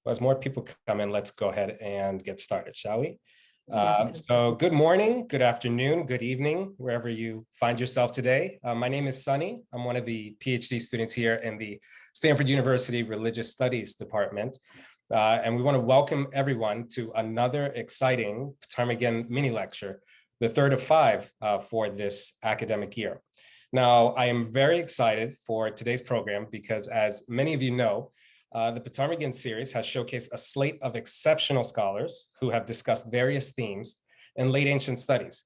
Well, as more people come in, let's go ahead and get started, shall we? Yeah. So good morning, good afternoon, good evening, wherever you find yourself today. My name is Sunny. I'm one of the PhD students here in the Stanford University Religious Studies Department. And we want to welcome everyone to another exciting Ptarmigan mini lecture, the third of 5 for this academic year. Now, I am very excited for today's program because, as many of you know, the Ptarmigan series has showcased a slate of exceptional scholars who have discussed various themes in late ancient studies.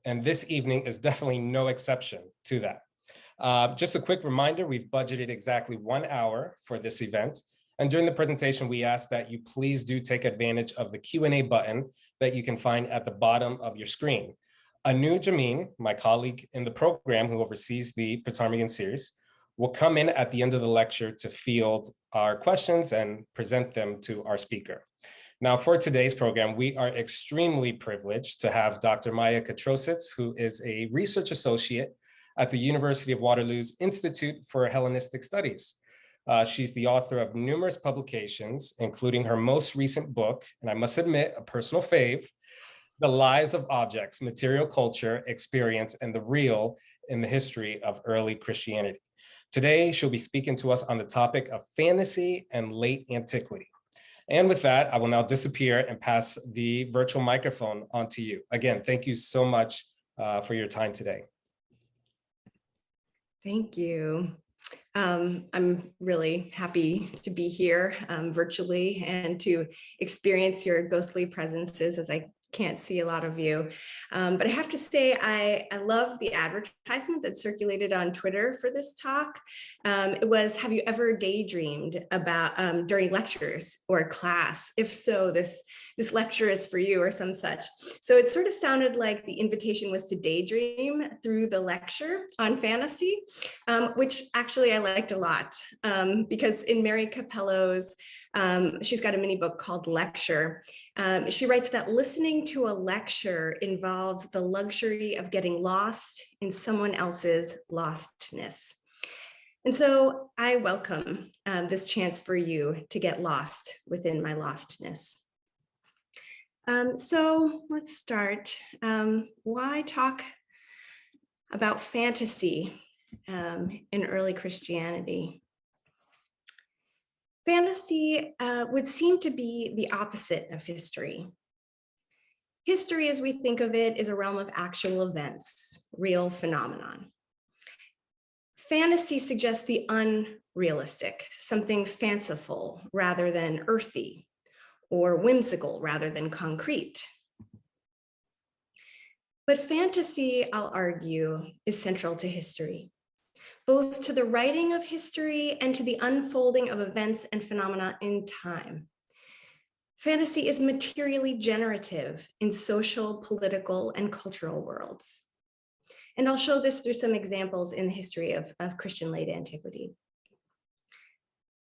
And this evening is definitely no exception to that. Just a quick reminder, we've budgeted exactly 1 hour for this event. And during the presentation, we ask that you please do take advantage of the Q&A button that you can find at the bottom of your screen. Anu Jamin, my colleague in the program who oversees the Ptarmigan series, will come in at the end of the lecture to field our questions and present them to our speaker. Now, for today's program, we are extremely privileged to have Dr. Maia Kotrosits, who is a research associate at the University of Waterloo's Institute for Hellenistic Studies. She's the author of numerous publications, including her most recent book, and I must admit, a personal fave, The Lives of Objects, Material Culture, Experience, and the Real in the History of Early Christianity. Today, she'll be speaking to us on the topic of fantasy and late antiquity. And with that, I will now disappear and pass the virtual microphone on to you. Again, thank you so much for your time today. Thank you. I'm really happy to be here virtually and to experience your ghostly presences, as I can't see a lot of you. But I have to say, I love the advertisement that circulated on Twitter for this talk. It was, have you ever daydreamed about during lectures or class? If so, this lecture is for you, or some such. So it sort of sounded like the invitation was to daydream through the lecture on fantasy, which actually I liked a lot, because in Mary Capello's, she's got a mini book called Lecture. She writes that listening to a lecture involves the luxury of getting lost in someone else's lostness. And so I welcome this chance for you to get lost within my lostness. So let's start. Why talk about fantasy in early Christianity? Fantasy would seem to be the opposite of history. History, as we think of it, is a realm of actual events, real phenomenon. Fantasy suggests the unrealistic, something fanciful rather than earthy, or whimsical rather than concrete. But fantasy, I'll argue, is central to history, both to the writing of history and to the unfolding of events and phenomena in time. Fantasy is materially generative in social, political, and cultural worlds. And I'll show this through some examples in the history of Christian late antiquity.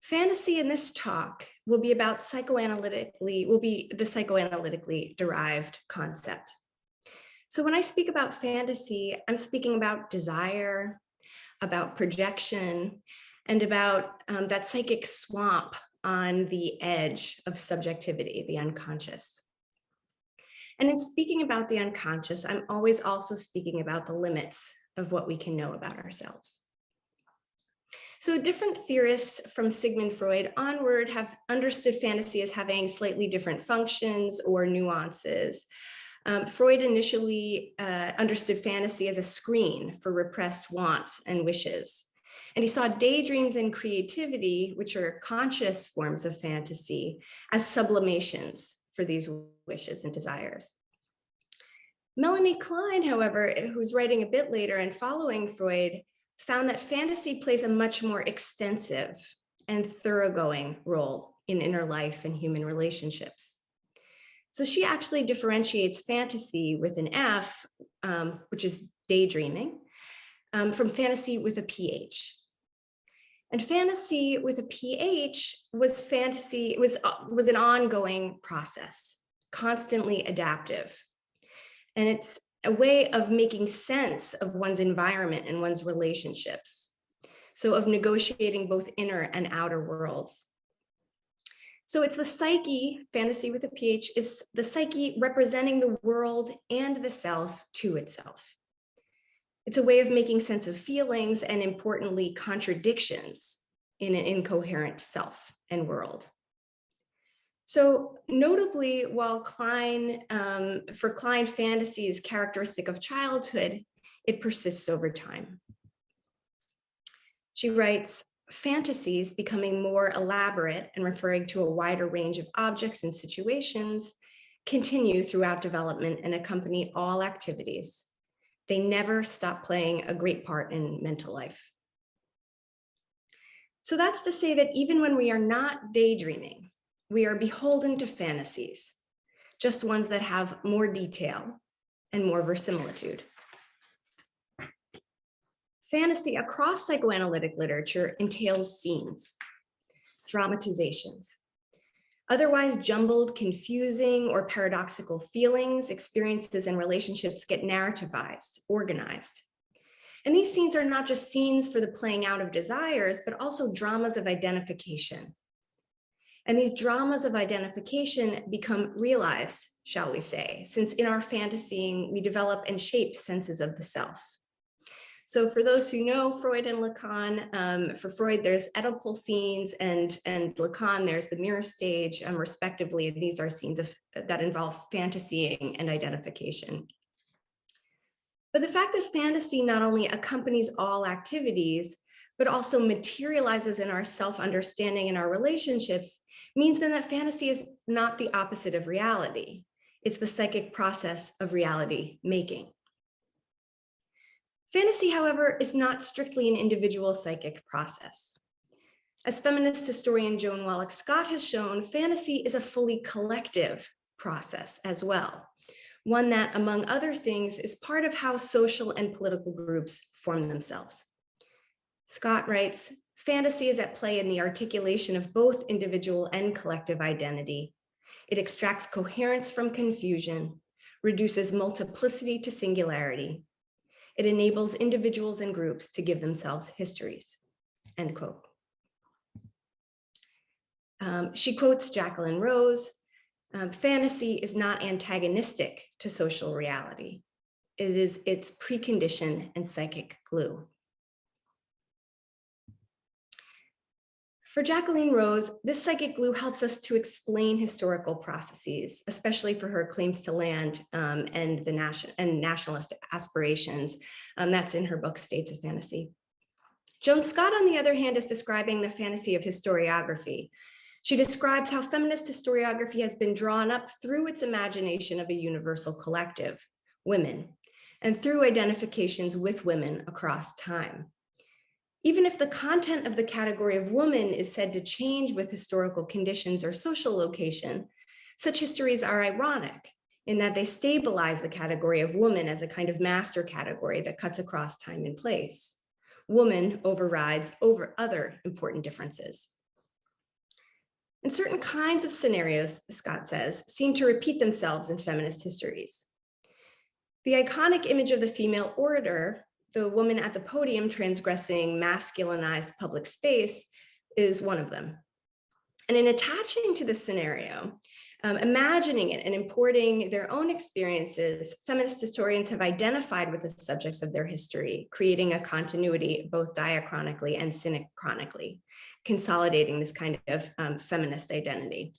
Fantasy in this talk will be about the psychoanalytically derived concept. So when I speak about fantasy, I'm speaking about desire, about projection, and about that psychic swamp on the edge of subjectivity, the unconscious. And in speaking about the unconscious, I'm always also speaking about the limits of what we can know about ourselves. So different theorists from Sigmund Freud onward have understood fantasy as having slightly different functions or nuances. Freud initially understood fantasy as a screen for repressed wants and wishes. And he saw daydreams and creativity, which are conscious forms of fantasy, as sublimations for these wishes and desires. Melanie Klein, however, who's writing a bit later and following Freud, found that fantasy plays a much more extensive and thoroughgoing role in inner life and human relationships. So she actually differentiates fantasy with an F, which is daydreaming, from fantasy with a PH. And fantasy with a PH was an ongoing process, constantly adaptive. And it's a way of making sense of one's environment and one's relationships. So of negotiating both inner and outer worlds. So it's the psyche, fantasy with a PH, is the psyche representing the world and the self to itself. It's a way of making sense of feelings and, importantly, contradictions in an incoherent self and world. So notably, while for Klein, fantasy is characteristic of childhood, it persists over time. She writes, fantasies becoming more elaborate and referring to a wider range of objects and situations continue throughout development and accompany all activities. They never stop playing a great part in mental life. So that's to say that even when we are not daydreaming, we are beholden to fantasies, just ones that have more detail and more verisimilitude. Fantasy across psychoanalytic literature entails scenes, dramatizations. Otherwise jumbled, confusing, or paradoxical feelings, experiences, and relationships get narrativized, organized. And these scenes are not just scenes for the playing out of desires, but also dramas of identification. And these dramas of identification become realized, shall we say, since in our fantasying, we develop and shape senses of the self. So for those who know Freud and Lacan, for Freud, there's Oedipal scenes, and Lacan, there's the mirror stage, respectively. These are scenes that involve fantasying and identification. But the fact that fantasy not only accompanies all activities, but also materializes in our self-understanding and our relationships means then that fantasy is not the opposite of reality. It's the psychic process of reality making. Fantasy, however, is not strictly an individual psychic process. As feminist historian Joan Wallach Scott has shown, fantasy is a fully collective process as well, one that, among other things, is part of how social and political groups form themselves. Scott writes, fantasy is at play in the articulation of both individual and collective identity. It extracts coherence from confusion, reduces multiplicity to singularity. It enables individuals and groups to give themselves histories, end quote. She quotes Jacqueline Rose, fantasy is not antagonistic to social reality. It is its precondition and psychic glue. For Jacqueline Rose, this psychic glue helps us to explain historical processes, especially for her claims to land and nationalist aspirations. That's in her book, States of Fantasy. Joan Scott, on the other hand, is describing the fantasy of historiography. She describes how feminist historiography has been drawn up through its imagination of a universal collective, women, and through identifications with women across time. Even if the content of the category of woman is said to change with historical conditions or social location, such histories are ironic in that they stabilize the category of woman as a kind of master category that cuts across time and place. Woman overrides over other important differences. And certain kinds of scenarios, Scott says, seem to repeat themselves in feminist histories. The iconic image of the female orator, the woman at the podium transgressing masculinized public space, is one of them. And in attaching to this scenario, imagining it and importing their own experiences, feminist historians have identified with the subjects of their history, creating a continuity both diachronically and synchronically, consolidating this kind of feminist identity.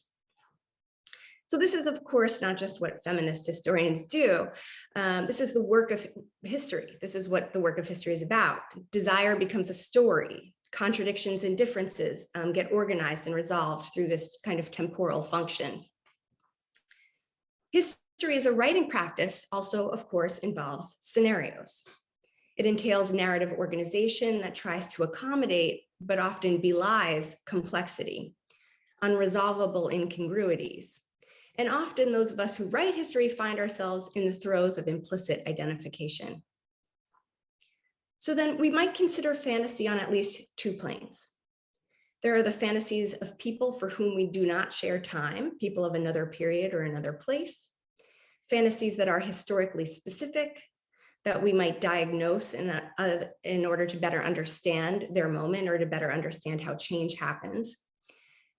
So this is, of course, not just what feminist historians do. This is the work of history. This is what the work of history is about. Desire becomes a story. Contradictions and differences get organized and resolved through this kind of temporal function. History as a writing practice also, of course, involves scenarios. It entails narrative organization that tries to accommodate, but often belies, complexity, unresolvable incongruities. And often those of us who write history find ourselves in the throes of implicit identification. So then we might consider fantasy on at least two planes. There are the fantasies of people for whom we do not share time, people of another period or another place. Fantasies that are historically specific, that we might diagnose in order to better understand their moment or to better understand how change happens.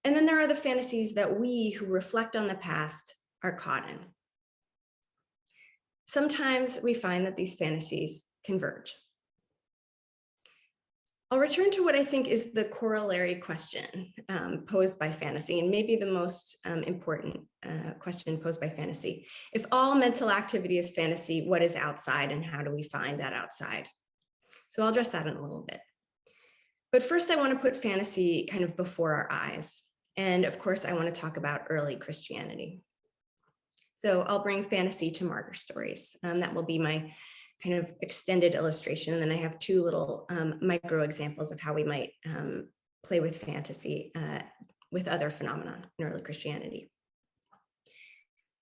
And then there are the fantasies that we who reflect on the past are caught in. Sometimes we find that these fantasies converge. I'll return to what I think is the corollary question posed by fantasy, and maybe the most important question posed by fantasy. If all mental activity is fantasy, what is outside and how do we find that outside? So I'll address that in a little bit. But first, I want to put fantasy kind of before our eyes. And of course, I want to talk about early Christianity. So I'll bring fantasy to martyr stories. That will be my kind of extended illustration. And then I have two little micro examples of how we might play with fantasy with other phenomena in early Christianity.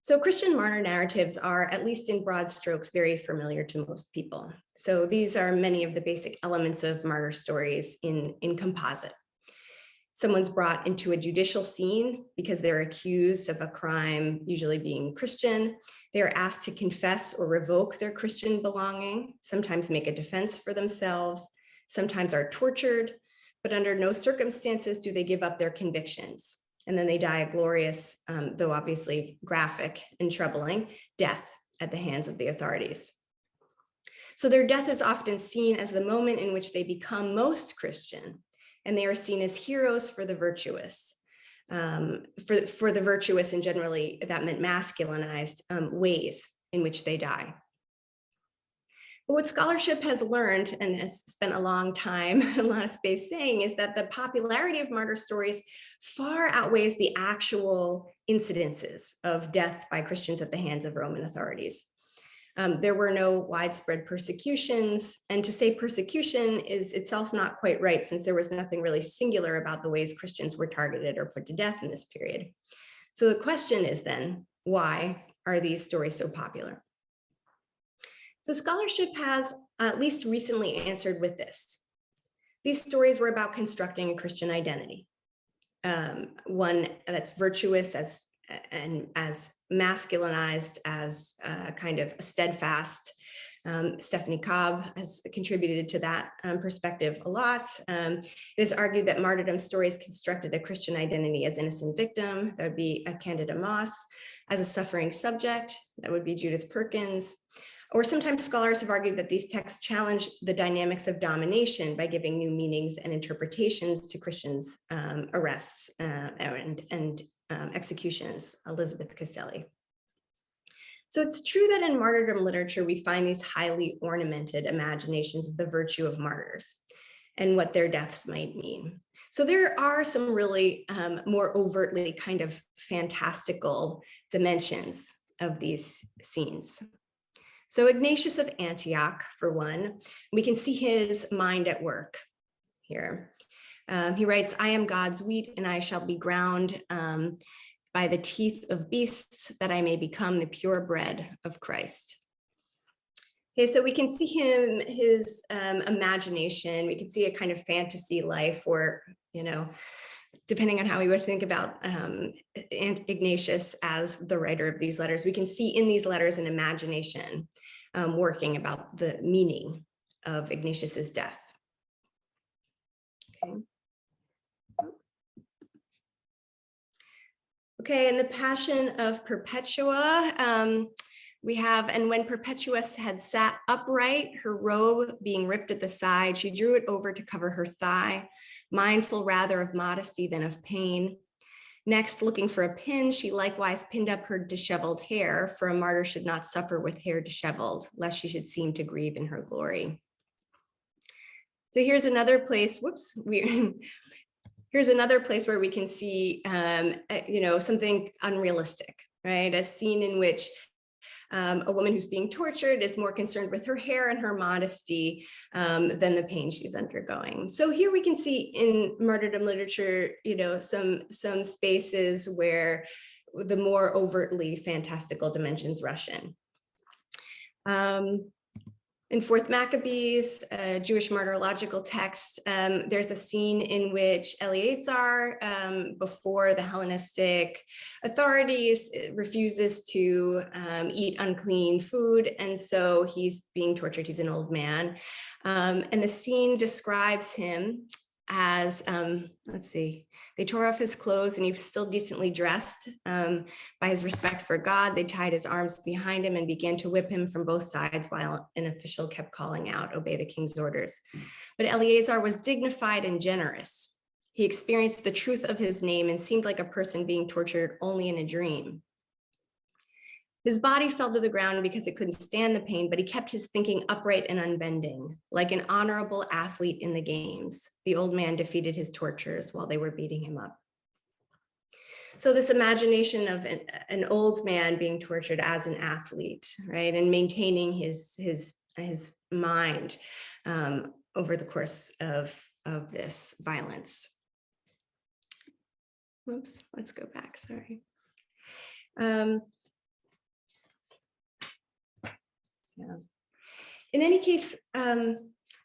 So Christian martyr narratives are, at least in broad strokes, very familiar to most people. So these are many of the basic elements of martyr stories in composite. Someone's brought into a judicial scene because they're accused of a crime, usually being Christian. They are asked to confess or revoke their Christian belonging, sometimes make a defense for themselves, sometimes are tortured, but under no circumstances do they give up their convictions. And then they die a glorious, though obviously graphic and troubling, death at the hands of the authorities. So their death is often seen as the moment in which they become most Christian, and they are seen as heroes for the virtuous. For the virtuous, and generally that meant masculinized ways in which they die. But what scholarship has learned and has spent a long time, a lot of space saying, is that the popularity of martyr stories far outweighs the actual incidences of death by Christians at the hands of Roman authorities. There were no widespread persecutions, and to say persecution is itself not quite right, since there was nothing really singular about the ways Christians were targeted or put to death in this period. So the question is then, why are these stories so popular? So scholarship has at least recently answered with this. These stories were about constructing a Christian identity, one that's virtuous and as masculinized as kind of a steadfast. Stephanie Cobb has contributed to that perspective a lot. It is argued that martyrdom stories constructed a Christian identity as innocent victim. That would be a Candida Moss. As a suffering subject, that would be Judith Perkins. Or sometimes scholars have argued that these texts challenge the dynamics of domination by giving new meanings and interpretations to Christians' arrests and executions, Elizabeth Caselli. So it's true that in martyrdom literature, we find these highly ornamented imaginations of the virtue of martyrs and what their deaths might mean. So there are some really more overtly kind of fantastical dimensions of these scenes. So Ignatius of Antioch, for one, we can see his mind at work here. He writes, "I am God's wheat and I shall be ground by the teeth of beasts that I may become the pure bread of Christ." Okay, so we can see his imagination. We can see a kind of fantasy life, or, depending on how we would think about Ignatius as the writer of these letters, we can see in these letters an imagination working about the meaning of Ignatius's death. Okay, in the Passion of Perpetua, we have, "And when Perpetua had sat upright, her robe being ripped at the side, she drew it over to cover her thigh, mindful rather of modesty than of pain. Next, looking for a pin, she likewise pinned up her disheveled hair, for a martyr should not suffer with hair disheveled, lest she should seem to grieve in her glory." So here's another place, here's another place where we can see, something unrealistic, right? A scene in which a woman who's being tortured is more concerned with her hair and her modesty than the pain she's undergoing. So here we can see in martyrdom literature, some spaces where the more overtly fantastical dimensions rush in. In Fourth Maccabees, a Jewish martyrological text, there's a scene in which Eleazar, before the Hellenistic authorities, refuses to eat unclean food, and so he's being tortured. He's an old man, and the scene describes him as, let's see, they tore off his clothes and he was still decently dressed. By his respect for God, they tied his arms behind him and began to whip him from both sides while an official kept calling out, "Obey the king's orders." But Eleazar was dignified and generous. He experienced the truth of his name and seemed like a person being tortured only in a dream. His body fell to the ground because it couldn't stand the pain, but he kept his thinking upright and unbending. Like an honorable athlete in the games, the old man defeated his torturers while they were beating him up. So this imagination of an old man being tortured as an athlete, right, and maintaining his mind over the course of this violence. Whoops, let's go back, sorry. Yeah. In any case,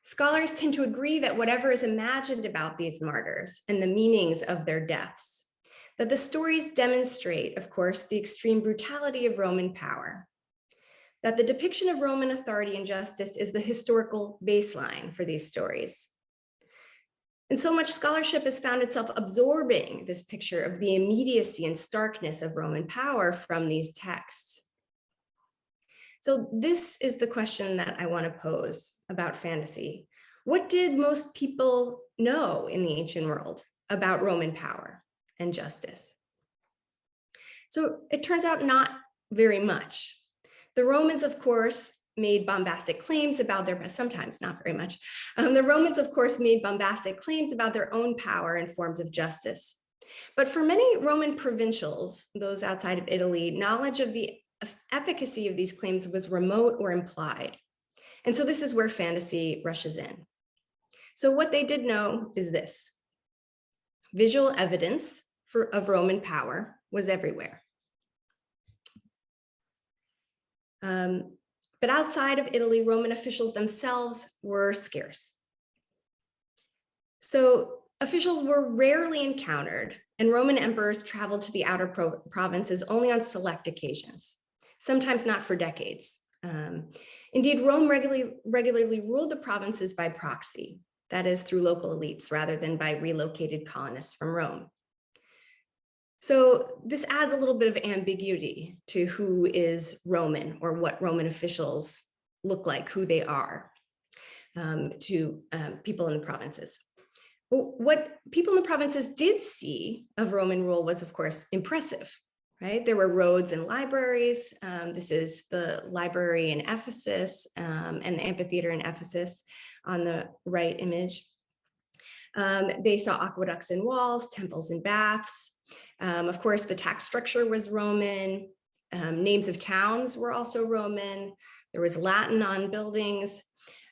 scholars tend to agree that whatever is imagined about these martyrs and the meanings of their deaths, that the stories demonstrate, of course, the extreme brutality of Roman power, that the depiction of Roman authority and justice is the historical baseline for these stories. And so much scholarship has found itself absorbing this picture of the immediacy and starkness of Roman power from these texts. So this is the question that I want to pose about fantasy. What did most people know in the ancient world about Roman power and justice? So it turns out not very much. The Romans, of course, made bombastic claims about their, sometimes not very much. The Romans, of course, made bombastic claims about their own power and forms of justice. But for many Roman provincials, those outside of Italy, knowledge of the efficacy of these claims was remote or implied. And so this is where fantasy rushes in. So what they did know is this: visual evidence of Roman power was everywhere. But outside of Italy, Roman officials themselves were scarce. So officials were rarely encountered, and Roman emperors traveled to the outer provinces only on select occasions, sometimes not for decades. Indeed, Rome regularly ruled the provinces by proxy, that is, through local elites rather than by relocated colonists from Rome. So this adds a little bit of ambiguity to who is Roman or what Roman officials look like, who they are to people in the provinces. What people in the provinces did see of Roman rule was, of course, impressive, right? There were roads and libraries. This is the library in Ephesus and the amphitheater in Ephesus on the right image. They saw aqueducts and walls, temples and baths. Of course, the tax structure was Roman. Names of towns were also Roman. There was Latin on buildings.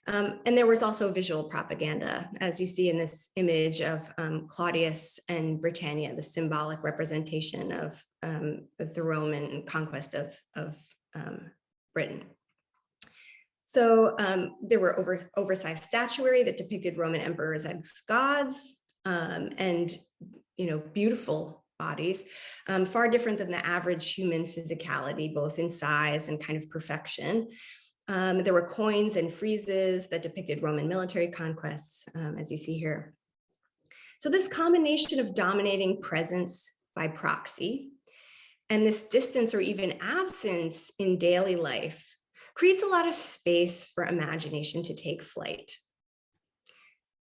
And there was also visual propaganda, as you see in this image of Claudius and Britannia, the symbolic representation of the Roman conquest of Britain. So there were oversized statuary that depicted Roman emperors as gods and beautiful bodies, far different than the average human physicality, both in size and kind of perfection. There were coins and friezes that depicted Roman military conquests, as you see here. So this combination of dominating presence by proxy and this distance or even absence in daily life creates a lot of space for imagination to take flight.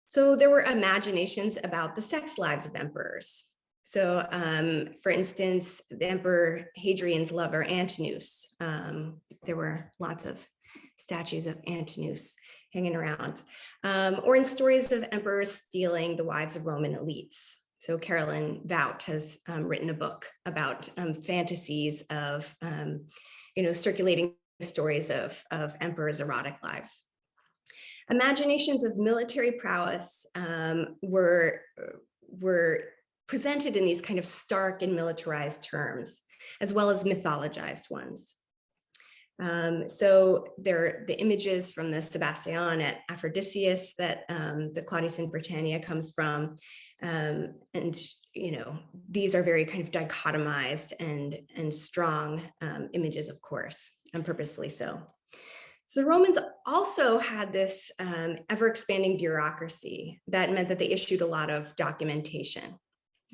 So there were imaginations about the sex lives of emperors. So for instance, the Emperor Hadrian's lover, Antinous, there were lots of statues of Antinous hanging around, or in stories of emperors stealing the wives of Roman elites. So Carolyn Vout has written a book about fantasies of, circulating stories of emperors' erotic lives. Imaginations of military prowess were presented in these kind of stark and militarized terms, as well as mythologized ones. So the images from the Sebastian at Aphrodisias that the Claudius in Britannia comes from, and these are very kind of dichotomized and strong images, of course, and purposefully so. So the Romans also had this ever-expanding bureaucracy that meant that they issued a lot of documentation.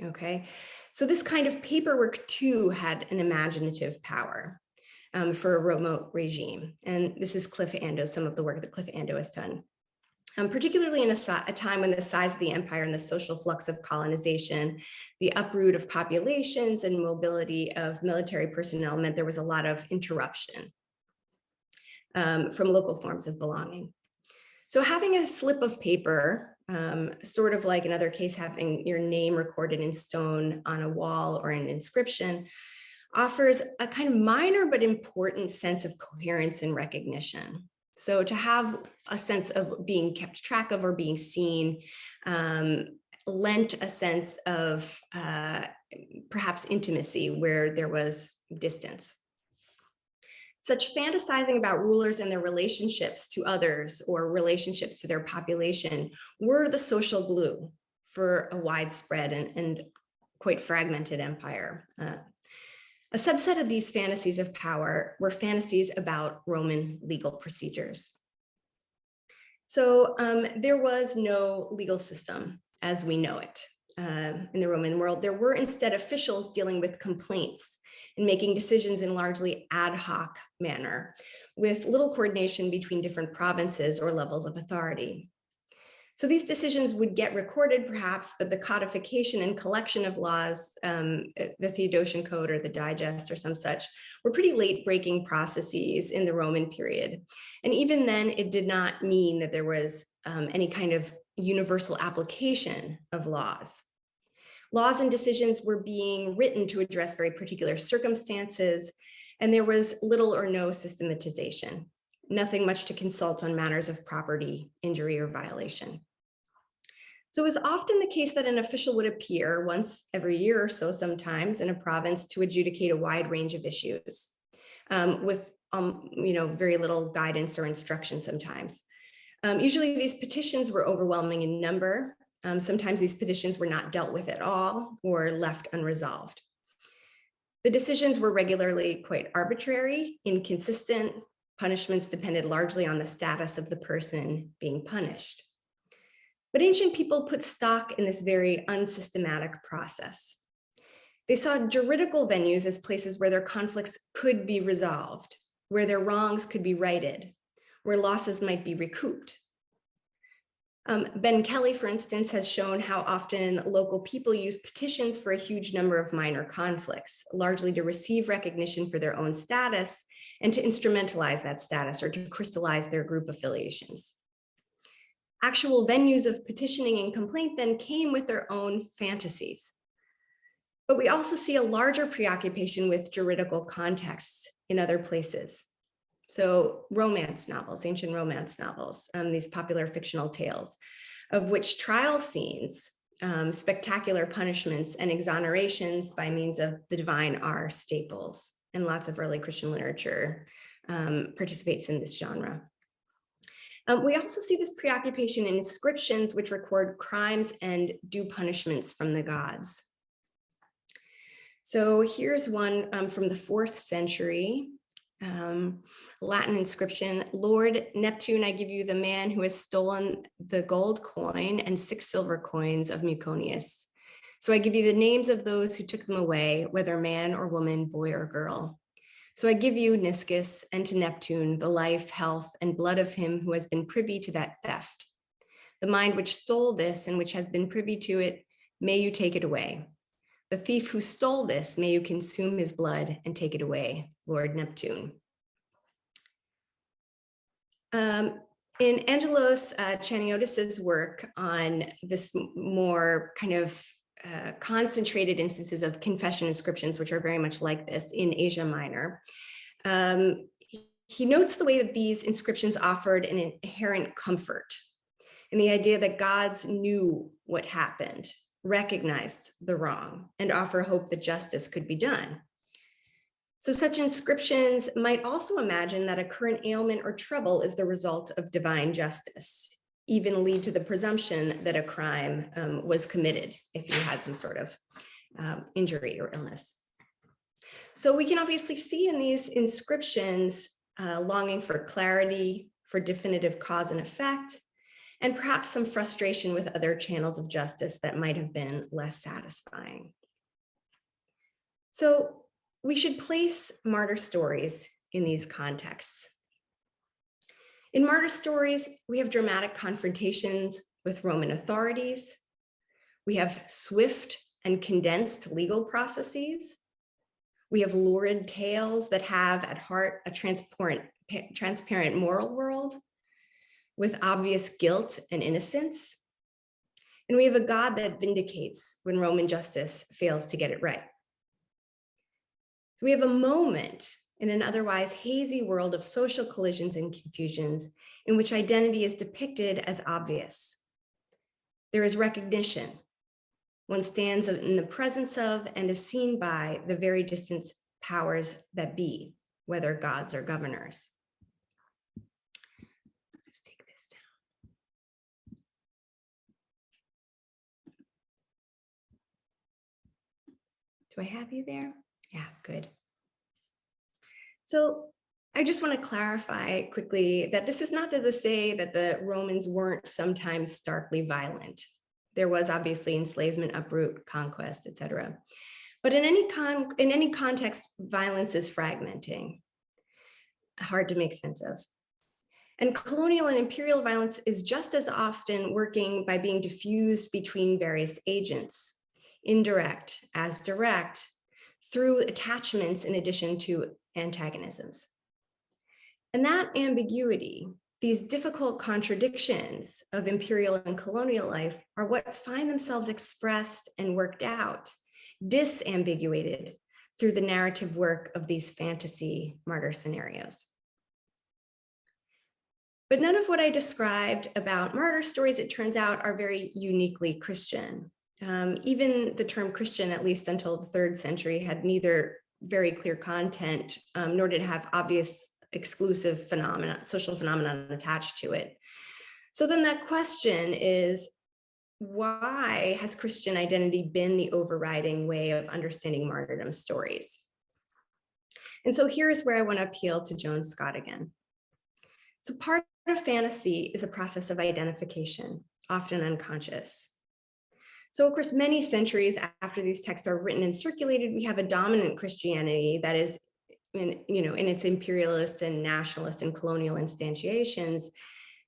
Okay, so this kind of paperwork too had an imaginative power for a remote regime. And this is Cliff Ando, some of the work that Cliff Ando has done. Particularly in a time when the size of the empire and the social flux of colonization, the uproot of populations and mobility of military personnel meant there was a lot of interruption from local forms of belonging. So having a slip of paper, sort of like another case, having your name recorded in stone on a wall or an inscription, offers a kind of minor but important sense of coherence and recognition. So to have a sense of being kept track of or being seen lent a sense of perhaps intimacy where there was distance. Such fantasizing about rulers and their relationships to others or relationships to their population were the social glue for a widespread and quite fragmented empire. A subset of these fantasies of power were fantasies about Roman legal procedures. So there was no legal system as we know it in the Roman world. There were instead officials dealing with complaints and making decisions in largely ad hoc manner with little coordination between different provinces or levels of authority. So these decisions would get recorded perhaps, but the codification and collection of laws, the Theodosian Code or the Digest or some such, were pretty late breaking processes in the Roman period. And even then, it did not mean that there was any kind of universal application of laws. Laws and decisions were being written to address very particular circumstances, and there was little or no systematization. Nothing much to consult on matters of property, injury, or violation. So it was often the case that an official would appear once every year or so sometimes in a province to adjudicate a wide range of issues with very little guidance or instruction sometimes. Usually these petitions were overwhelming in number. Sometimes these petitions were not dealt with at all or left unresolved. The decisions were regularly quite arbitrary, inconsistent. Punishments depended largely on the status of the person being punished. But ancient people put stock in this very unsystematic process. They saw juridical venues as places where their conflicts could be resolved, where their wrongs could be righted, where losses might be recouped. Ben Kelly, for instance, has shown how often local people use petitions for a huge number of minor conflicts, largely to receive recognition for their own status and to instrumentalize that status or to crystallize their group affiliations. Actual venues of petitioning and complaint then came with their own fantasies. But we also see a larger preoccupation with juridical contexts in other places. So romance novels, ancient romance novels, these popular fictional tales, of which trial scenes, spectacular punishments, and exonerations by means of the divine are staples. And lots of early Christian literature participates in this genre. We also see this preoccupation in inscriptions which record crimes and due punishments from the gods. So here's one from the 4th century. Latin inscription: Lord Neptune, I give you the man who has stolen the gold coin and 6 silver coins of Muconius. So I give you the names of those who took them away, whether man or woman, boy or girl. So I give you, Niscus, and to Neptune, the life, health, and blood of him who has been privy to that theft. The mind which stole this and which has been privy to it, may you take it away. The thief who stole this, may you consume his blood and take it away, Lord Neptune. In Angelos Chaniotis's work on this more kind of concentrated instances of confession inscriptions, which are very much like this in Asia Minor, he notes the way that these inscriptions offered an inherent comfort and the idea that gods knew what happened, recognized the wrong, and offer hope that justice could be done. So such inscriptions might also imagine that a current ailment or trouble is the result of divine justice, even lead to the presumption that a crime was committed if you had some sort of injury or illness. So we can obviously see in these inscriptions longing for clarity, for definitive cause and effect, and perhaps some frustration with other channels of justice that might have been less satisfying. So we should place martyr stories in these contexts. In martyr stories, we have dramatic confrontations with Roman authorities. We have swift and condensed legal processes. We have lurid tales that have at heart a transparent moral world with obvious guilt and innocence. And we have a God that vindicates when Roman justice fails to get it right. We have a moment in an otherwise hazy world of social collisions and confusions in which identity is depicted as obvious. There is recognition. One stands in the presence of and is seen by the very distant powers that be, whether gods or governors. Let's take this down. Do I have you there? Yeah, good. So I just want to clarify quickly that this is not to say that the Romans weren't sometimes starkly violent. There was obviously enslavement, uproot, conquest, etc. But in any context, violence is fragmenting, hard to make sense of. And colonial and imperial violence is just as often working by being diffused between various agents, indirect as direct, through attachments in addition to antagonisms. And that ambiguity, these difficult contradictions of imperial and colonial life are what find themselves expressed and worked out, disambiguated through the narrative work of these fantasy martyr scenarios. But none of what I described about martyr stories, it turns out, are very uniquely Christian. Even the term Christian, at least until the 3rd century, had neither very clear content, nor did it have obvious exclusive social phenomenon attached to it. So then that question is, why has Christian identity been the overriding way of understanding martyrdom stories? And so here's where I want to appeal to Joan Scott again. So part of fantasy is a process of identification, often unconscious. So of course, many centuries after these texts are written and circulated, we have a dominant Christianity that is in its imperialist and nationalist and colonial instantiations,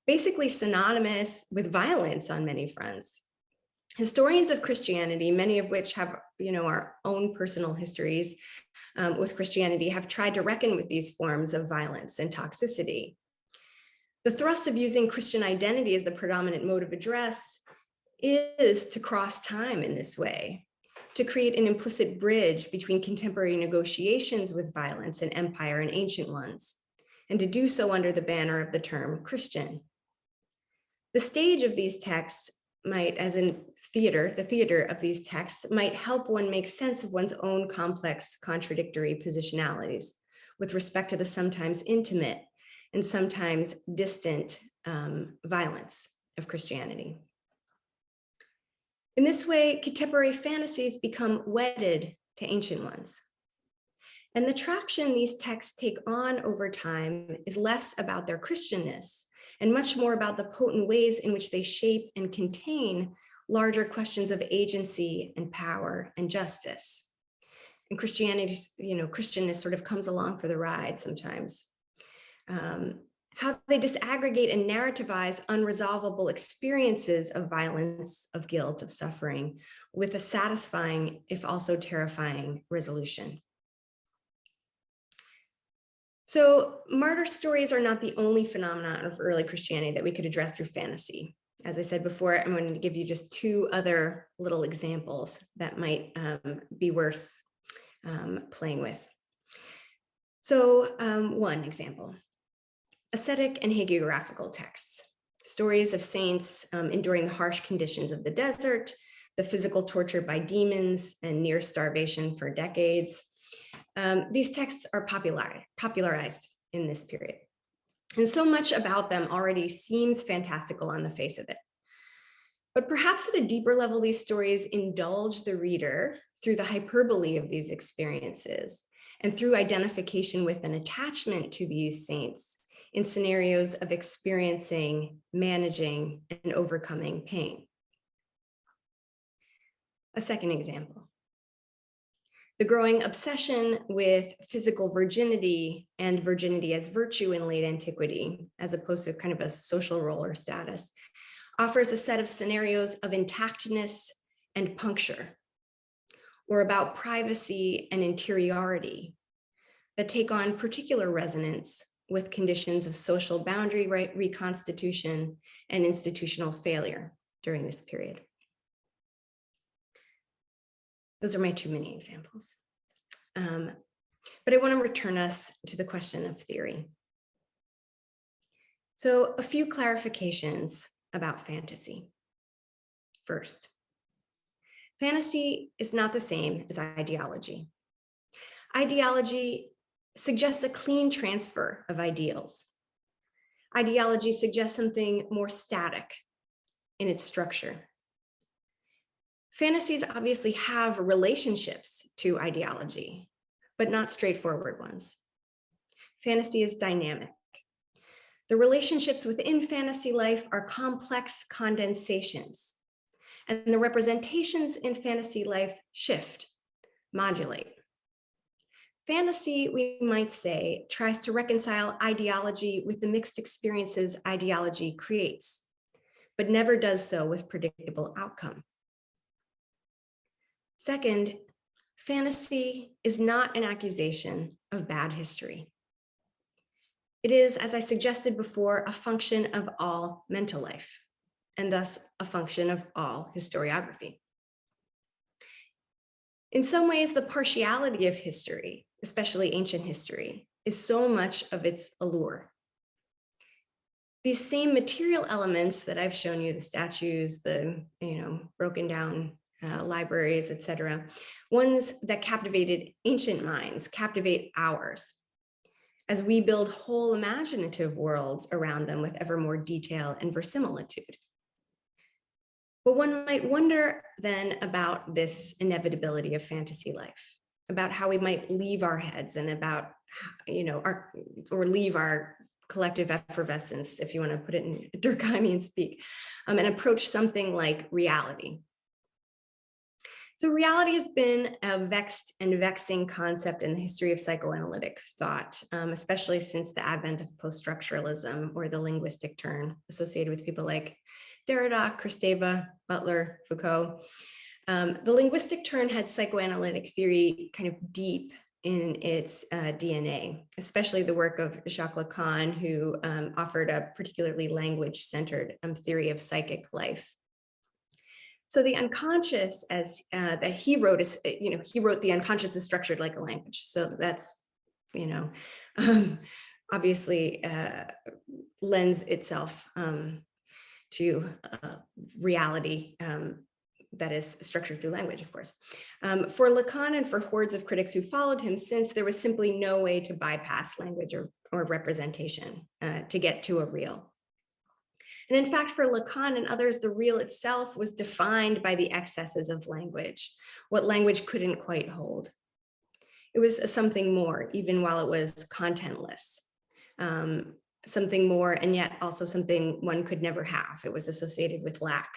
basically synonymous with violence on many fronts. Historians of Christianity, many of which have our own personal histories with Christianity, have tried to reckon with these forms of violence and toxicity. The thrust of using Christian identity as the predominant mode of address is to cross time in this way, to create an implicit bridge between contemporary negotiations with violence and empire and ancient ones, and to do so under the banner of the term Christian. The stage of these texts might, as in theater, the theater of these texts might help one make sense of one's own complex contradictory positionalities with respect to the sometimes intimate and sometimes distant violence of Christianity. In this way, contemporary fantasies become wedded to ancient ones. And the traction these texts take on over time is less about their Christianness and much more about the potent ways in which they shape and contain larger questions of agency and power and justice. And Christianness sort of comes along for the ride sometimes. How they disaggregate and narrativize unresolvable experiences of violence, of guilt, of suffering, with a satisfying, if also terrifying, resolution. So martyr stories are not the only phenomenon of early Christianity that we could address through fantasy. As I said before, I'm going to give you just 2 other little examples that might be worth playing with. So one example. Ascetic and hagiographical texts, stories of saints enduring the harsh conditions of the desert, the physical torture by demons, and near starvation for decades. These texts are popularized in this period. And so much about them already seems fantastical on the face of it. But perhaps at a deeper level, these stories indulge the reader through the hyperbole of these experiences and through identification with an attachment to these saints in scenarios of experiencing, managing, and overcoming pain. A second example. The growing obsession with physical virginity and virginity as virtue in late antiquity, as opposed to kind of a social role or status, offers a set of scenarios of intactness and puncture, or about privacy and interiority that take on particular resonance with conditions of social boundary reconstitution and institutional failure during this period. Those are my too many examples. But I want to return us to the question of theory. So a few clarifications about fantasy. First, fantasy is not the same as ideology. Ideology suggests a clean transfer of ideals. Ideology suggests something more static in its structure. Fantasies obviously have relationships to ideology, but not straightforward ones. Fantasy is dynamic. The relationships within fantasy life are complex condensations, and the representations in fantasy life shift, modulate. Fantasy, we might say, tries to reconcile ideology with the mixed experiences ideology creates, but never does so with predictable outcome. Second, fantasy is not an accusation of bad history. It is, as I suggested before, a function of all mental life, and thus a function of all historiography. In some ways, the partiality of history, especially ancient history, is so much of its allure. These same material elements that I've shown you, the statues, the broken down libraries, etc., ones that captivated ancient minds, captivate ours, as we build whole imaginative worlds around them with ever more detail and verisimilitude. But one might wonder then about this inevitability of fantasy life, about how we might leave our heads and about, leave our collective effervescence, if you want to put it in Durkheimian speak, and approach something like reality. So reality has been a vexed and vexing concept in the history of psychoanalytic thought, especially since the advent of post-structuralism, or the linguistic turn associated with people like Derrida, Kristeva, Butler, Foucault. The linguistic turn had psychoanalytic theory kind of deep in its DNA, especially the work of Jacques Lacan, who offered a particularly language-centered theory of psychic life. So the unconscious, as that he wrote, is he wrote the unconscious is structured like a language. So that's obviously lends itself to reality that is structured through language, of course. For Lacan and for hordes of critics who followed him, since there was simply no way to bypass language or representation to get to a real. And in fact, for Lacan and others, the real itself was defined by the excesses of language, what language couldn't quite hold. It was something more, even while it was contentless, something more, and yet also something one could never have. It was associated with lack.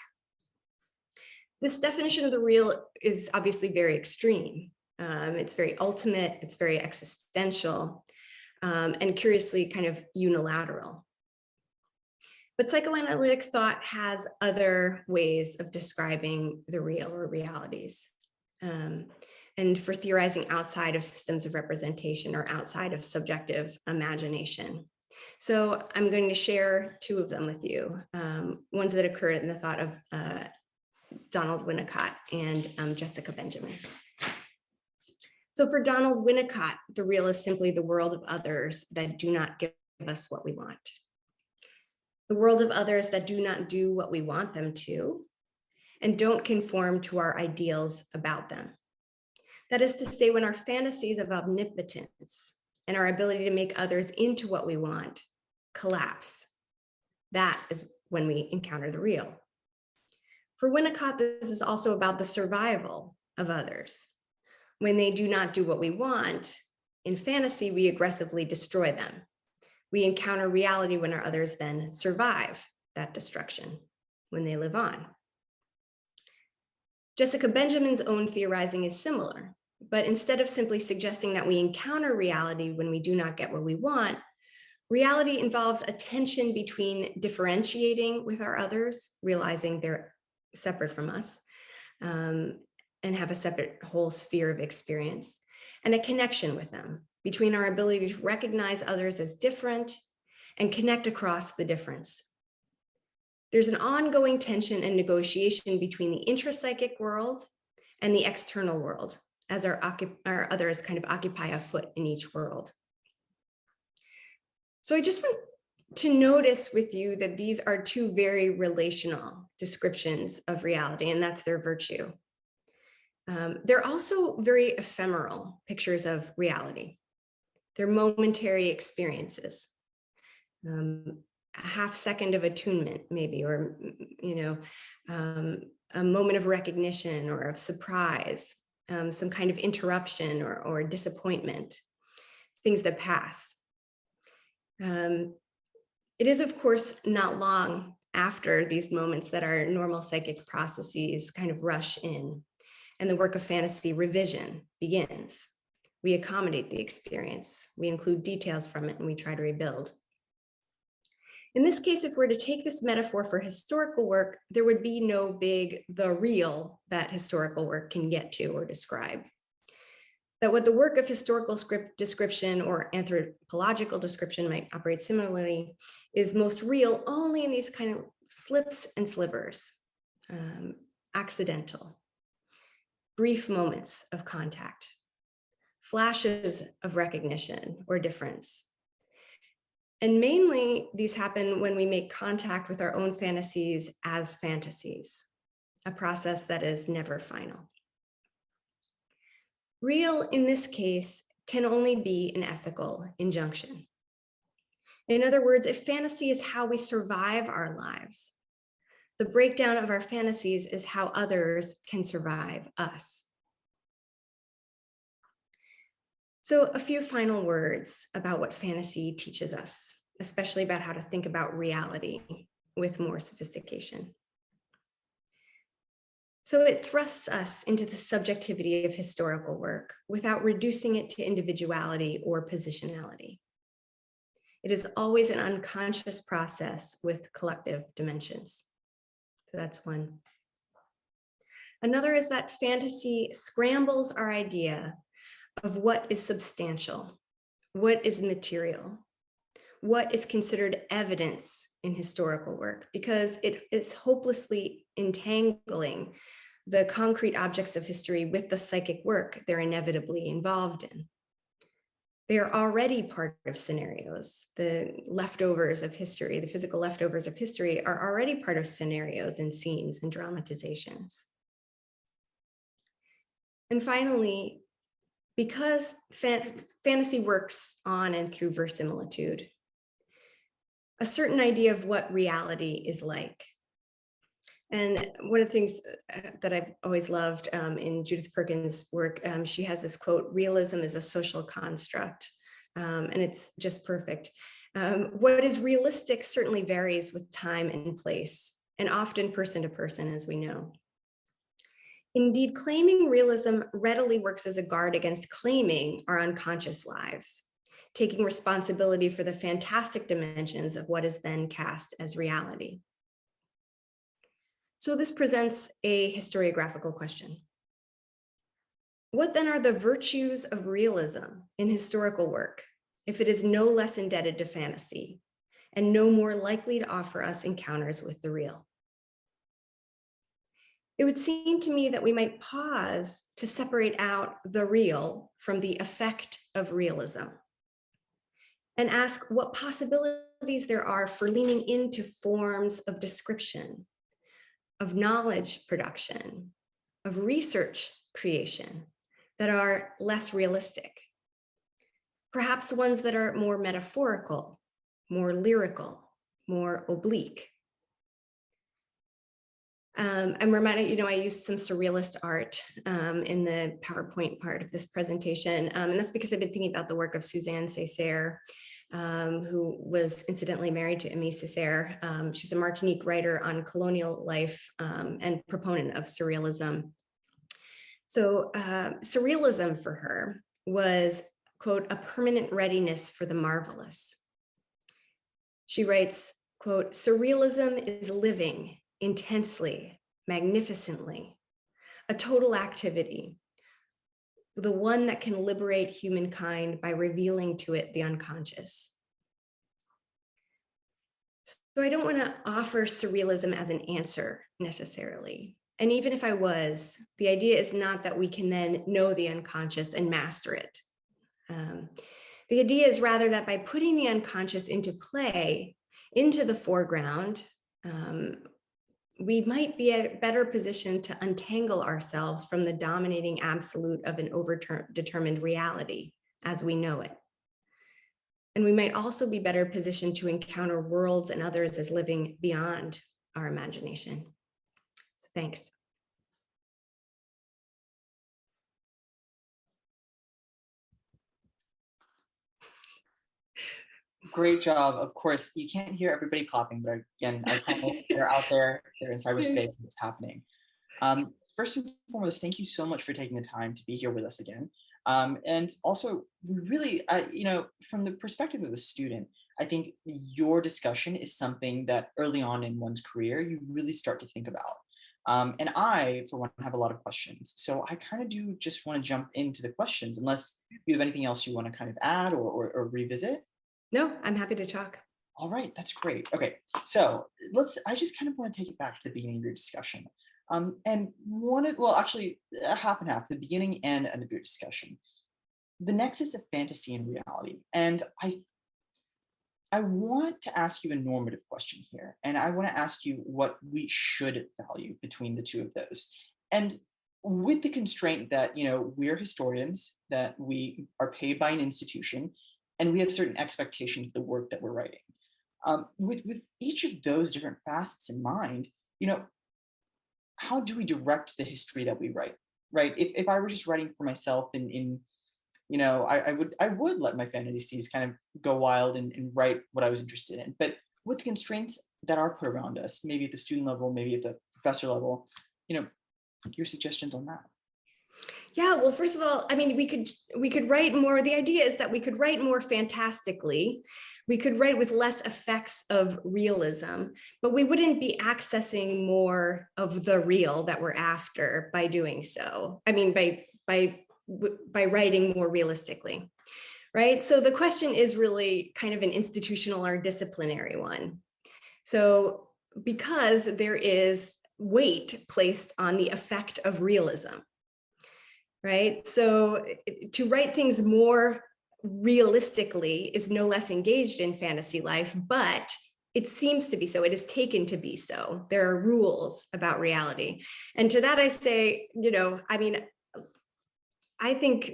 This definition of the real is obviously very extreme. It's very ultimate, it's very existential, and curiously kind of unilateral. But psychoanalytic thought has other ways of describing the real or realities, and for theorizing outside of systems of representation or outside of subjective imagination. So I'm going to share two of them with you, ones that occur in the thought of Donald Winnicott and Jessica Benjamin. So for Donald Winnicott, the real is simply the world of others that do not give us what we want. The world of others that do not do what we want them to and don't conform to our ideals about them. That is to say, when our fantasies of omnipotence and our ability to make others into what we want collapse, that is when we encounter the real. For Winnicott, this is also about the survival of others. When they do not do what we want, In fantasy, we aggressively destroy them. We encounter reality when our others then survive that destruction, when they live on. Jessica Benjamin's own theorizing is similar, but instead of simply suggesting that we encounter reality when we do not get what we want, reality involves a tension between differentiating with our others, realizing they're separate from us, and have a separate whole sphere of experience, and a connection with them, between our ability to recognize others as different and connect across the difference. There's an ongoing tension and negotiation between the intrapsychic world and the external world, as our others kind of occupy a foot in each world. So I just want to notice with you that these are two very relational descriptions of reality, and that's their virtue. They're also very ephemeral pictures of reality. They're momentary experiences, a half second of attunement maybe, or a moment of recognition or of surprise, some kind of interruption or disappointment, things that pass. It is, of course, not long after these moments that our normal psychic processes kind of rush in, and the work of fantasy revision begins. We accommodate the experience, we include details from it, and we try to rebuild. In this case, if we're to take this metaphor for historical work, there would be no big the real that historical work can get to or describe. That what the work of historical description or anthropological description might operate similarly is most real only in these kind of slips and slivers, accidental, brief moments of contact, flashes of recognition or difference. And mainly these happen when we make contact with our own fantasies as fantasies, a process that is never final. Real in this case can only be an ethical injunction. In other words, if fantasy is how we survive our lives, the breakdown of our fantasies is how others can survive us. So a few final words about what fantasy teaches us, especially about how to think about reality with more sophistication. So it thrusts us into the subjectivity of historical work without reducing it to individuality or positionality. It is always an unconscious process with collective dimensions. So that's one. Another is that fantasy scrambles our idea of what is substantial, what is material, what is considered evidence in historical work, because it is hopelessly entangling the concrete objects of history with the psychic work they're inevitably involved in. They are already part of scenarios. The leftovers of history, the physical leftovers of history, are already part of scenarios and scenes and dramatizations. And finally, because fantasy works on and through verisimilitude, a certain idea of what reality is like. And one of the things that I've always loved in Judith Perkins' work, she has this quote, "Realism is a social construct," and it's just perfect. What is realistic certainly varies with time and place, and often person to person, as we know. Indeed, claiming realism readily works as a guard against claiming our unconscious lives, taking responsibility for the fantastic dimensions of what is then cast as reality. So this presents a historiographical question. What then are the virtues of realism in historical work if it is no less indebted to fantasy and no more likely to offer us encounters with the real? It would seem to me that we might pause to separate out the real from the effect of realism and ask what possibilities there are for leaning into forms of description, of knowledge production, of research creation that are less realistic. Perhaps ones that are more metaphorical, more lyrical, more oblique. I'm reminded, I used some surrealist art in the PowerPoint part of this presentation. And that's because I've been thinking about the work of Suzanne Césaire, who was incidentally married to Aimé Césaire. She's a Martinique writer on colonial life and proponent of surrealism. So surrealism for her was, quote, a permanent readiness for the marvelous. She writes, quote, surrealism is living intensely, magnificently, a total activity, the one that can liberate humankind by revealing to it the unconscious. So I don't want to offer surrealism as an answer necessarily. And even if I was, the idea is not that we can then know the unconscious and master it. The idea is rather that by putting the unconscious into play, into the foreground, we might be a better position to untangle ourselves from the dominating absolute of an overdetermined reality as we know it. And we might also be better positioned to encounter worlds and others as living beyond our imagination. So thanks. Great job. Of course, you can't hear everybody clapping, but again, I promise they're out there, they're in cyberspace, and it's happening. First and foremost, thank you so much for taking the time to be here with us again. And also, we really, from the perspective of a student, I think your discussion is something that early on in one's career, you really start to think about. And I, for one, have a lot of questions. So I kind of do just want to jump into the questions, unless you have anything else you want to kind of add or revisit. No, I'm happy to talk. All right, that's great. Okay, so I just kind of want to take it back to the beginning of your discussion. And actually half and half, the beginning and end of your discussion. The nexus of fantasy and reality. And I want to ask you a normative question here. And I want to ask you what we should value between the two of those. And with the constraint that, we're historians, that we are paid by an institution, and we have certain expectations of the work that we're writing. With each of those different facets in mind, how do we direct the history that we write, right? If I were just writing for myself I would let my fantasies kind of go wild and write what I was interested in. But with the constraints that are put around us, maybe at the student level, maybe at the professor level, your suggestions on that. Yeah, well, first of all, I mean, we could write more. The idea is that we could write more fantastically. We could write with less effects of realism, but we wouldn't be accessing more of the real that we're after by doing so. I mean, by writing more realistically, right? So the question is really kind of an institutional or disciplinary one. So because there is weight placed on the effect of realism, right? So to write things more realistically is no less engaged in fantasy life, but it seems to be so. It is taken to be so. There are rules about reality. And to that I say, I think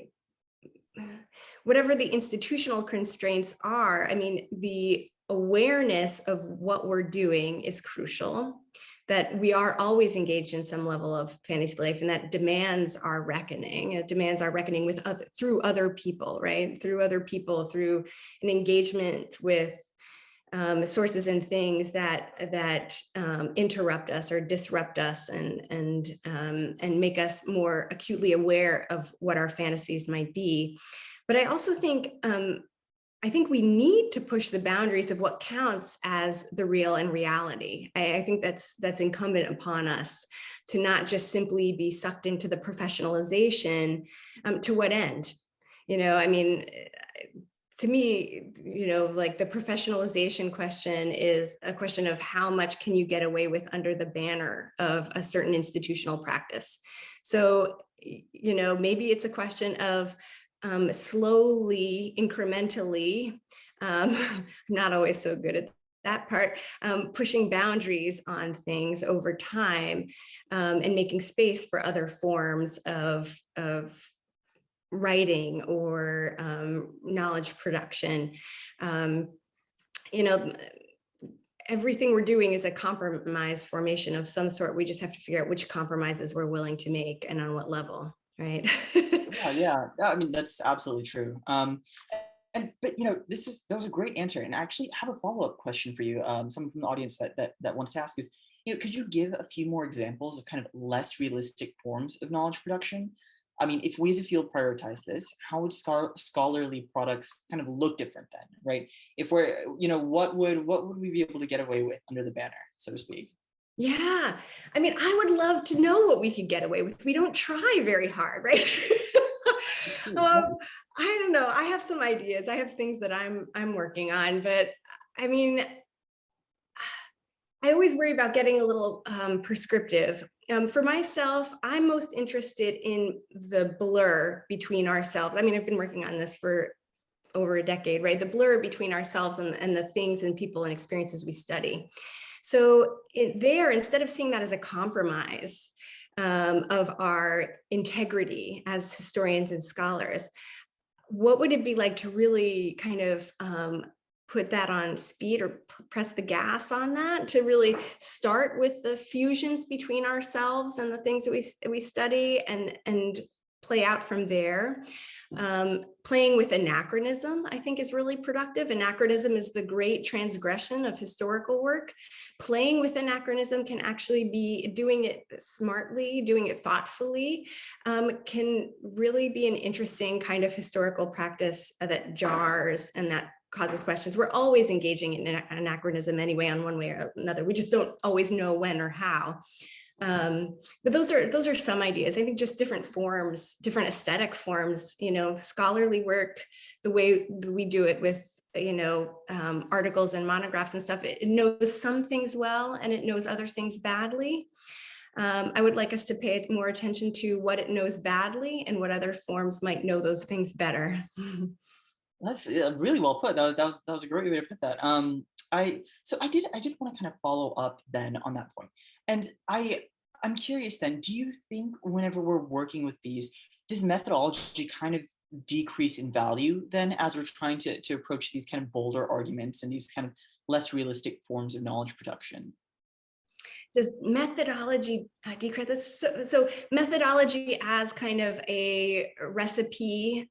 whatever the institutional constraints are, the awareness of what we're doing is crucial, that we are always engaged in some level of fantasy life, and that demands our reckoning. It demands our reckoning through other people, right? Through other people, through an engagement with sources and things that interrupt us or disrupt us and make us more acutely aware of what our fantasies might be. But I also think we need to push the boundaries of what counts as the real and reality. I think that's incumbent upon us to not just simply be sucked into the professionalization. To what end? To me, like the professionalization question is a question of how much can you get away with under the banner of a certain institutional practice. So, maybe it's a question of slowly, incrementally, I'm not always so good at that part, pushing boundaries on things over time and making space for other forms of writing or knowledge production. everything we're doing is a compromise formation of some sort. We just have to figure out which compromises we're willing to make and on what level, right? Yeah. I mean, that's absolutely true. But that was a great answer. And I actually have a follow-up question for you. Someone from the audience that wants to ask is, could you give a few more examples of kind of less realistic forms of knowledge production? I mean, if we as a field prioritize this, how would scholarly products kind of look different then, right? If we're, what would we be able to get away with under the banner, so to speak? Yeah, I mean, I would love to know what we could get away with. We don't try very hard, right? I don't know. I have some ideas. I have things that I'm working on, but I mean, I always worry about getting a little prescriptive. For myself, I'm most interested in the blur between ourselves. I mean, I've been working on this for over a decade, right? The blur between ourselves and the things and people and experiences we study. So instead of seeing that as a compromise of our integrity as historians and scholars, what would it be like to really kind of put that on speed or press the gas on that, to really start with the fusions between ourselves and the things that we study and play out from there. Playing with anachronism, I think, is really productive. Anachronism is the great transgression of historical work. Playing with anachronism can actually be doing it smartly, doing it thoughtfully, can really be an interesting kind of historical practice that jars and that causes questions. We're always engaging in anachronism anyway, on one way or another. We just don't always know when or how. But those are some ideas. I think just different forms, different aesthetic forms, scholarly work, the way we do it with, articles and monographs and stuff, it knows some things well and it knows other things badly. I would like us to pay more attention to what it knows badly and what other forms might know those things better. That's really well put. That was a great way to put that. I did want to kind of follow up then on that point. And I'm curious then, do you think whenever we're working with these, does methodology kind of decrease in value then as we're trying to approach these kind of bolder arguments and these kind of less realistic forms of knowledge production? Does methodology decrease this? So methodology as kind of a recipe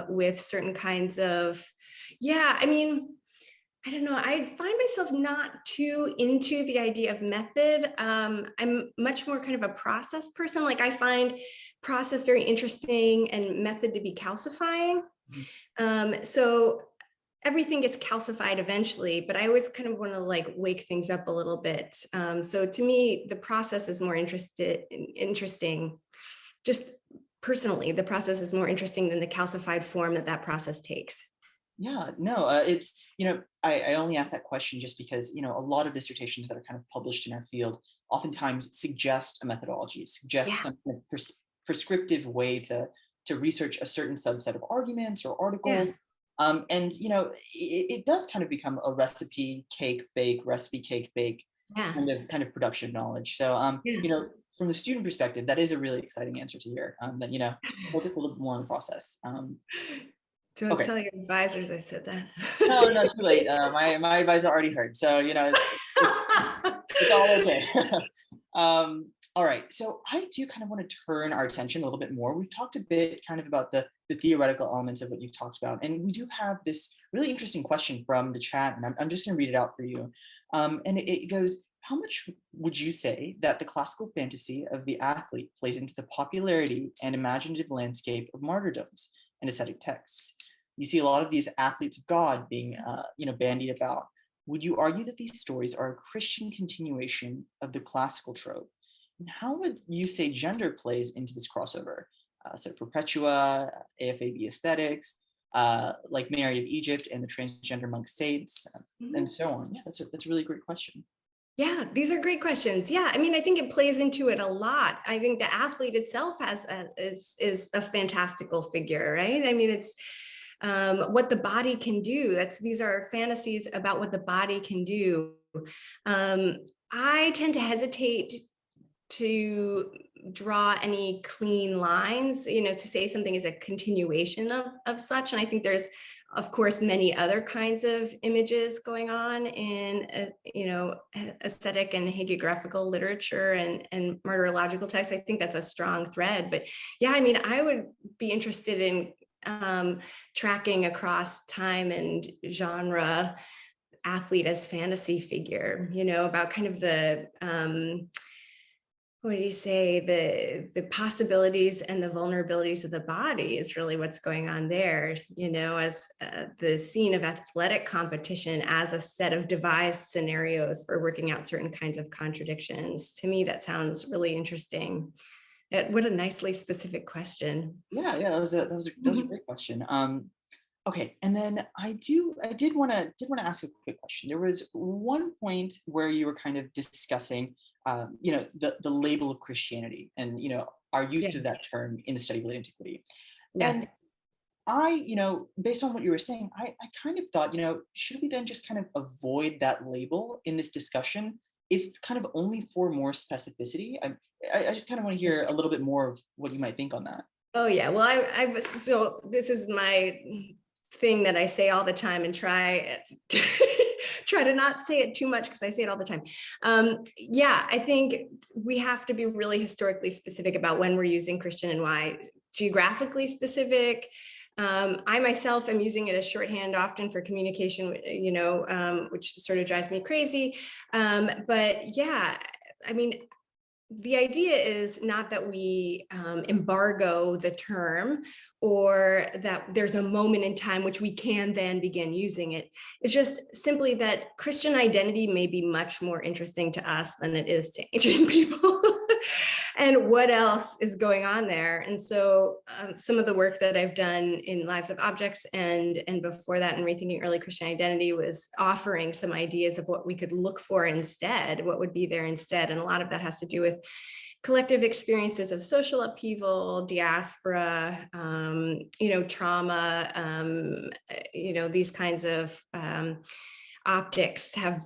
with certain kinds of, I mean, I don't know. I find myself not too into the idea of method. I'm much more kind of a process person. Like, I find process very interesting and method to be calcifying. So everything gets calcified eventually, but I always kind of want to wake things up a little bit. So to me, the process is more interesting. Just personally, the process is more interesting than the calcified form that process takes. Yeah, no, it's, I only ask that question just because, a lot of dissertations that are kind of published in our field oftentimes suggest a methodology, suggest some kind of prescriptive way to research a certain subset of arguments or articles. And, it does kind of become a recipe, cake, bake kind of production of knowledge. So, from a student perspective, that is a really exciting answer to hear, that, focus a little bit more on the process. Don't tell your advisors I said that. No, too late. My advisor already heard. So, it's all okay. All right. So I do kind of want to turn our attention a little bit more. We've talked a bit kind of about the theoretical elements of what you've talked about. And we do have this really interesting question from the chat, and I'm just going to read it out for you. And it goes, how much would you say that the classical fantasy of the athlete plays into the popularity and imaginative landscape of martyrdoms and ascetic texts? You see a lot of these athletes of God being, bandied about. Would you argue that these stories are a Christian continuation of the classical trope? And how would you say gender plays into this crossover? So Perpetua, AFAB aesthetics, like Mary of Egypt and the transgender monk saints, and so on. Yeah, that's a really great question. Yeah, these are great questions. Yeah, I mean, I think it plays into it a lot. I think the athlete itself is a fantastical figure, right? I mean, it's what the body can do. These are fantasies about what the body can do. I tend to hesitate to draw any clean lines, to say something is a continuation of such. And I think there's of course, many other kinds of images going on in, aesthetic and hagiographical literature and martyrological texts. I think that's a strong thread. But yeah, I mean, I would be interested in tracking across time and genre athlete as fantasy figure, about kind of the what do you say, the possibilities and the vulnerabilities of the body is really what's going on there, as the scene of athletic competition as a set of devised scenarios for working out certain kinds of contradictions. To me, that sounds really interesting. What a nicely specific question. Yeah, that was a great question. Okay, and then I did want to ask a quick question. There was one point where you were kind of discussing, the label of Christianity and our use of that term in the study of late antiquity. Yeah. And I, based on what you were saying, I kind of thought, should we then just kind of avoid that label in this discussion, if kind of only for more specificity? I just kind of want to hear a little bit more of what you might think on that. Oh yeah, well, so this is my thing that I say all the time and try to not say it too much because I say it all the time. Yeah, I think we have to be really historically specific about when we're using Christian and why. Geographically specific. I myself am using it as shorthand often for communication, which sort of drives me crazy. But yeah, I mean, the idea is not that we embargo the term or that there's a moment in time which we can then begin using it. It's just simply that Christian identity may be much more interesting to us than it is to ancient people. And what else is going on there? And so some of the work that I've done in Lives of Objects and before that in Rethinking Early Christian Identity was offering some ideas of what we could look for instead, what would be there instead. And a lot of that has to do with collective experiences of social upheaval, diaspora, trauma, these kinds of optics have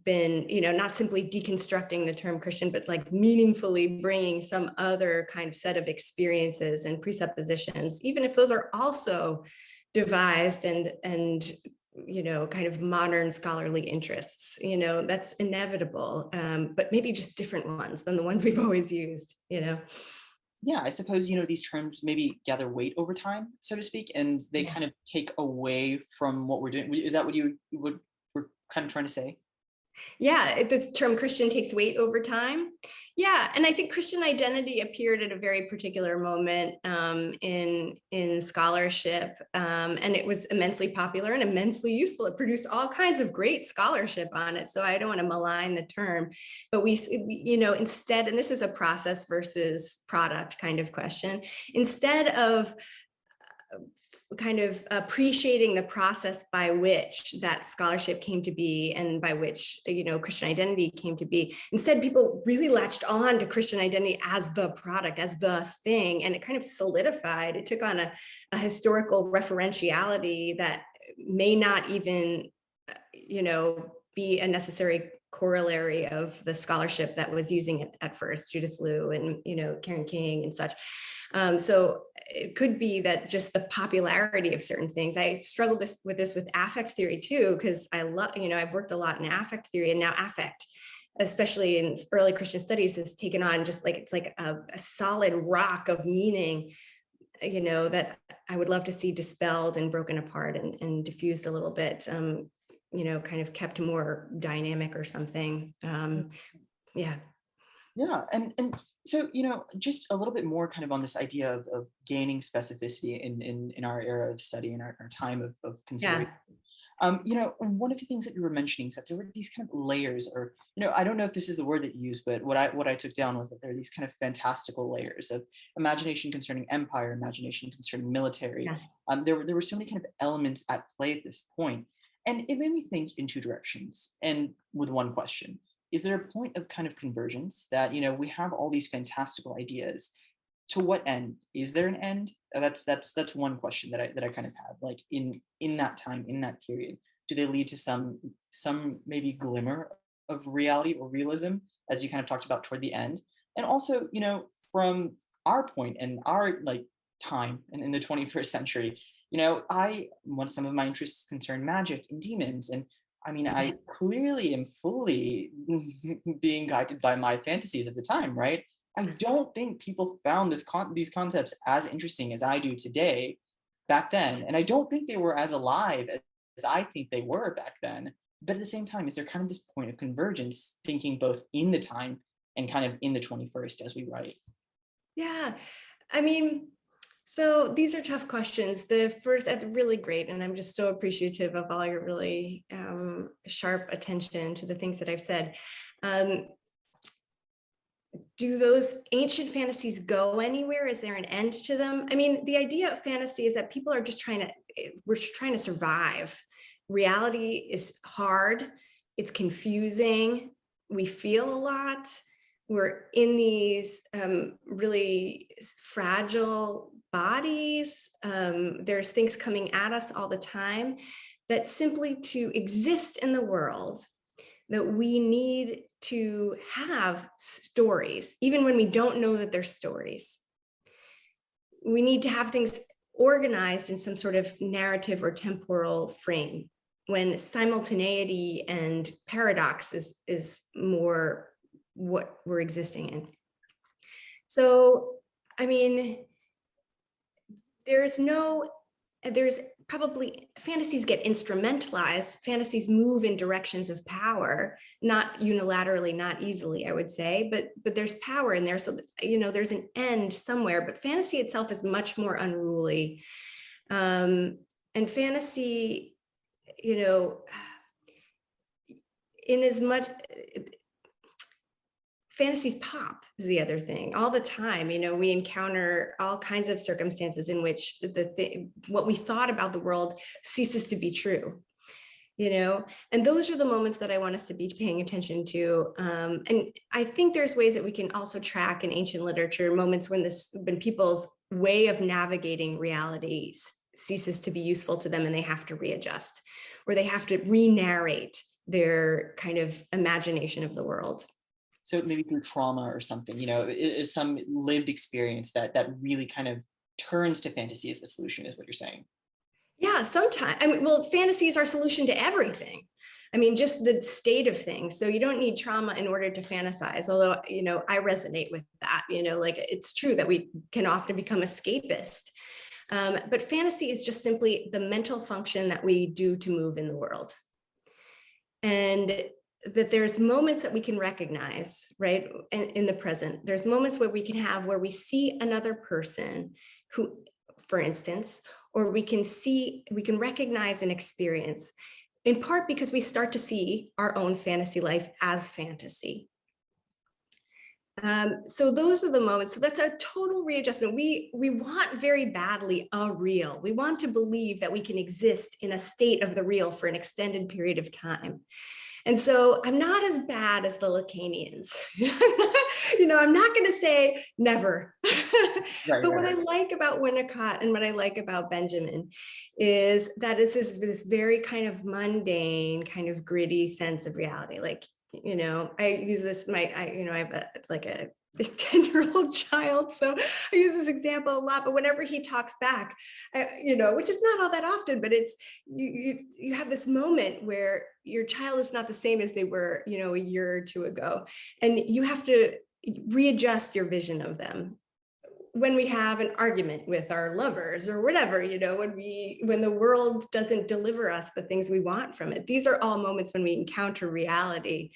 been, not simply deconstructing the term Christian, but like meaningfully bringing some other kind of set of experiences and presuppositions, even if those are also devised and kind of modern scholarly interests, that's inevitable, but maybe just different ones than the ones we've always used, Yeah, I suppose, these terms maybe gather weight over time, so to speak, and they kind of take away from what we're doing. Is that what you were kind of trying to say? Yeah, the term Christian takes weight over time. Yeah, and I think Christian identity appeared at a very particular moment in scholarship, and it was immensely popular and immensely useful. It produced all kinds of great scholarship on it. So I don't want to malign the term, but we instead, and this is a process versus product kind of question, instead of kind of appreciating the process by which that scholarship came to be and by which Christian identity came to be. Instead, people really latched on to Christian identity as the product, as the thing, and it kind of solidified. It took on a historical referentiality that may not even be a necessary corollary of the scholarship that was using it at first, Judith Liu and Karen King and such. So it could be that just the popularity of certain things. I struggled with this with affect theory too, because I love, I've worked a lot in affect theory, and now affect, especially in early Christian studies, has taken on just like, it's like a solid rock of meaning, that I would love to see dispelled and broken apart and diffused a little bit, kind of kept more dynamic or something. Yeah. Yeah, and so, just a little bit more kind of on this idea of gaining specificity in our era of study, in our time of consideration. One of the things that you were mentioning is that there were these kind of layers, or, I don't know if this is the word that you used, but what I took down was that there are these kind of fantastical layers of imagination concerning empire, imagination concerning military. Yeah. There were so many kind of elements at play at this point. And it made me think in two directions, and with one question. Is there a point of kind of convergence that, we have all these fantastical ideas? To what end? Is there an end? That's one question that I kind of have. Like in that time, in that period, do they lead to some maybe glimmer of reality or realism, as you kind of talked about toward the end? And also, from our point and our time in the 21st century. Some of my interests concern magic and demons. And I mean, I clearly am fully being guided by my fantasies at the time, right? I don't think people found these concepts as interesting as I do today back then. And I don't think they were as alive as I think they were back then. But at the same time, is there kind of this point of convergence, thinking both in the time and kind of in the 21st as we write? Yeah, I mean, so these are tough questions. The first, really great, and I'm just so appreciative of all your really sharp attention to the things that I've said. Do those ancient fantasies go anywhere? Is there an end to them? I mean, the idea of fantasy is that people are just we're trying to survive. Reality is hard, it's confusing, we feel a lot, we're in these really fragile bodies. There's things coming at us all the time, that simply to exist in the world, that we need to have stories, even when we don't know that they're stories. We need to have things organized in some sort of narrative or temporal frame, when simultaneity and paradox is more what we're existing in. So, I mean, there's probably, fantasies get instrumentalized, fantasies move in directions of power, not unilaterally, not easily, I would say, but there's power in there. So, there's an end somewhere, but fantasy itself is much more unruly. And fantasy, in as much, fantasies pop is the other thing all the time. We encounter all kinds of circumstances in which what we thought about the world ceases to be true, and those are the moments that I want us to be paying attention to. And I think there's ways that we can also track in ancient literature moments when people's way of navigating reality ceases to be useful to them, and they have to readjust, or they have to re-narrate their kind of imagination of the world. So maybe through trauma or something, is some lived experience that really kind of turns to fantasy as the solution, is what you're saying. Yeah, sometimes. I mean, well, fantasy is our solution to everything. I mean, just the state of things. So you don't need trauma in order to fantasize. Although, I resonate with that. Like, it's true that we can often become escapist. But fantasy is just simply the mental function that we do to move in the world. And that there's moments that we can recognize, right, in the present. There's moments where we see another person who, for instance, or we can recognize an experience, in part because we start to see our own fantasy life as fantasy. So those are the moments. So that's a total readjustment. We want very badly a real. We want to believe that we can exist in a state of the real for an extended period of time. And so I'm not as bad as the Lacanians. I'm not going to say never. But what I like about Winnicott and what I like about Benjamin is that it's this very kind of mundane, kind of gritty sense of reality. Like, I use this, I have a 10-year-old child, so I use this example a lot, but whenever he talks back, which is not all that often, but it's, you have this moment where your child is not the same as they were, a year or two ago. And you have to readjust your vision of them. When we have an argument with our lovers or whatever, when the world doesn't deliver us the things we want from it, these are all moments when we encounter reality.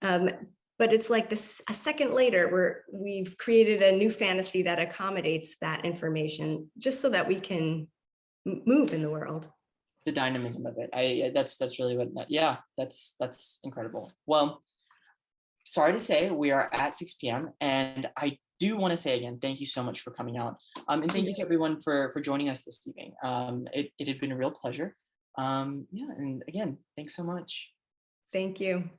But it's like this, a second later, where we've created a new fantasy that accommodates that information, just so that we can move in the world. The dynamism of it. That's really what. Yeah, that's incredible. Well, sorry to say we are at 6 p.m. and I do want to say again, thank you so much for coming out. And thank you to everyone for joining us this evening. It had been a real pleasure. And again, thanks so much. Thank you.